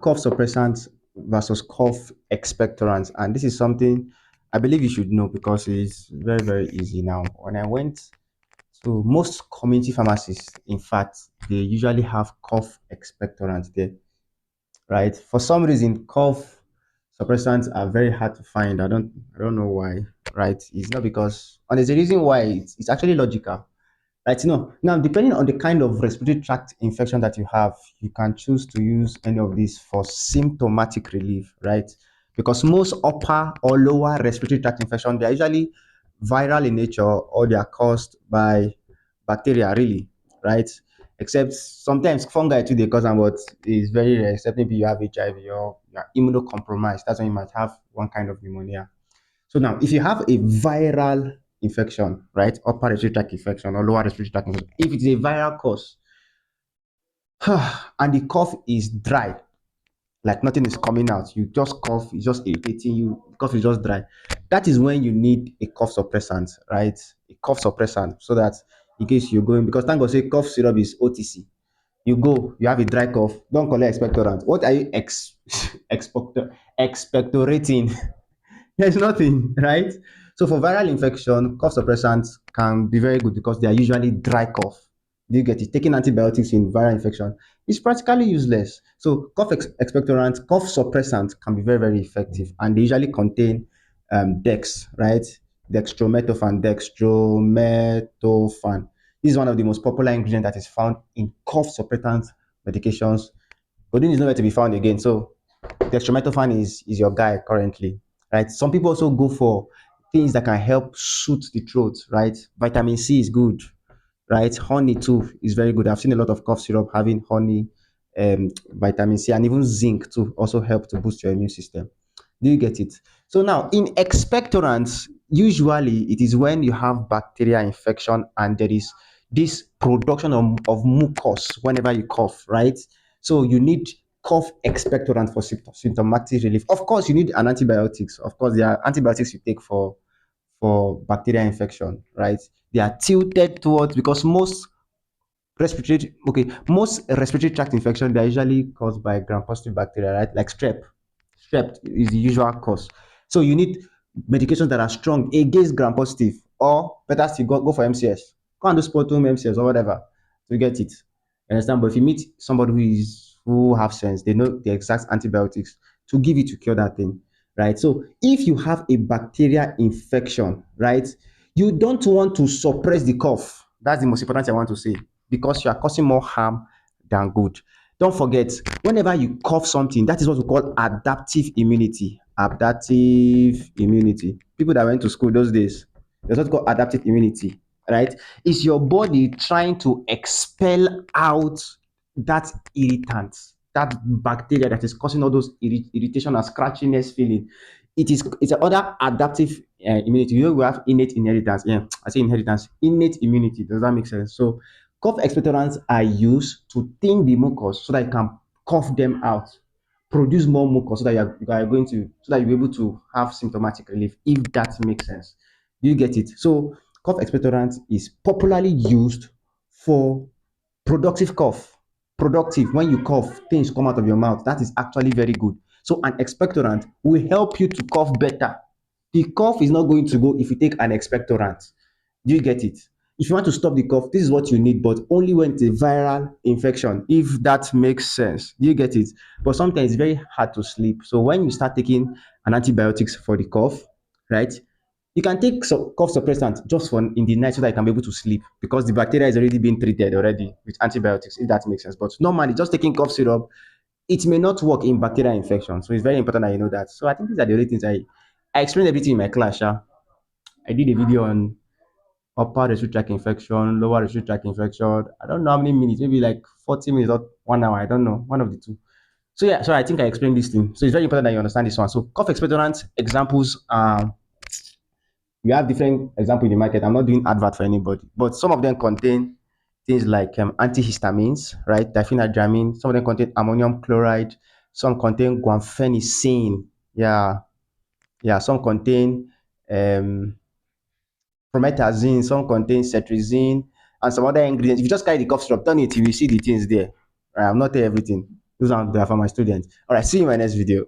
Cough suppressants versus cough expectorants. And this is something I believe you should know because it's very, very easy now. When I went to most community pharmacies, in fact, they usually have cough expectorants there, right? For some reason, cough suppressants are very hard to find. I don't know why, right? It's not because, and there's a reason why. It's actually logical. Right, now depending on the kind of respiratory tract infection that you have, you can choose to use any of these for symptomatic relief, right? Because most upper or lower respiratory tract infection, they're usually viral in nature or they are caused by bacteria, really, right? Except sometimes fungi too they cause them, but it's very rare, except maybe you have HIV or you're immunocompromised. That's when you might have one kind of pneumonia. So now, if you have a viral infection, right, upper respiratory tract infection or lower respiratory tract infection, if it's a viral cause and the cough is dry, like nothing is coming out, you just cough, it's just irritating you, the cough is just dry. That is when you need a cough suppressant, right? A cough suppressant, so that in case you're going, because thank God say cough syrup is OTC. You go, you have a dry cough, don't collect expectorant. What are you expectorating? There's nothing, right? So for viral infection, cough suppressants can be very good because they are usually dry cough. Do you get it? Taking antibiotics in viral infection is practically useless. So expectorant, cough suppressant can be very, very effective, and they usually contain dex, right? Dextromethorphan. This is one of the most popular ingredients that is found in cough suppressant medications. But then it's nowhere to be found again. So dextromethorphan is your guy currently, right? Some people also go for things that can help soothe the throat, right? Vitamin C is good, right? Honey too is very good. I've seen a lot of cough syrup having honey, vitamin C, and even zinc to also help to boost your immune system. Do you get it? So now in expectorants, usually it is when you have bacterial infection and there is this production of mucus whenever you cough, right? So you need cough expectorant for symptomatic relief. Of course, you need an antibiotics. Of course, there are antibiotics you take for bacterial infection, right? They are tilted towards because most respiratory tract infection they are usually caused by gram-positive bacteria, right? Like strep. Strep is the usual cause. So you need medications that are strong against gram-positive, or better still, go for MCS. Go and do sputum MCS or whatever to get it. You understand? But if you meet somebody who have sense, they know the exact antibiotics to give you to cure that thing, right? So if you have a bacterial infection, right, you don't want to suppress the cough. That's the most important thing I want to say, because you are causing more harm than good. Don't forget, whenever you cough something, that is what we call adaptive immunity. Adaptive immunity. People that went to school those days, there's what we call adaptive immunity, right? It's your body trying to expel out that irritant, that bacteria that is causing all those irritation and scratchiness feeling. It's another adaptive immunity. You know, we have innate inheritance. Yeah, I say inheritance, innate immunity. Does that make sense? So cough expectorants are used to thin the mucus so that you can cough them out, produce more mucus so that you are going to so that you're able to have symptomatic relief, if that makes sense. Do you get it? So cough expectorant is popularly used for productive cough. Productive, when you cough, things come out of your mouth. That is actually very good. So an expectorant will help you to cough better. The cough is not going to go if you take an expectorant. Do you get it? If you want to stop the cough, this is what you need, but only when it's a viral infection, if that makes sense. Do you get it? But sometimes it's very hard to sleep. So when you start taking an antibiotics for the cough, right? You can take cough suppressant just for in the night so that you can be able to sleep, because the bacteria is already being treated already with antibiotics, if that makes sense. But normally, just taking cough syrup, it may not work in bacterial infection. So it's very important that you know that. So I think these are the only things I explained everything in my class. Yeah? I did a video on upper respiratory tract infection, lower respiratory tract infection. I don't know how many minutes, maybe like 40 minutes or 1 hour. I don't know, one of the two. So yeah, so I think I explained this thing. So it's very important that you understand this one. So cough expectorant examples. We have different examples in the market. I'm not doing advert for anybody, but some of them contain things like antihistamines, right? Diphenhydramine. Some of them contain ammonium chloride. Some contain guanfacine. Yeah, yeah. Some contain um, promethazine. Some contain cetirizine and some other ingredients. If you just carry the cough syrup, turn it, you will see the things there. Right? I'm not telling everything. Those are they are for my students. All right, see you in my next video.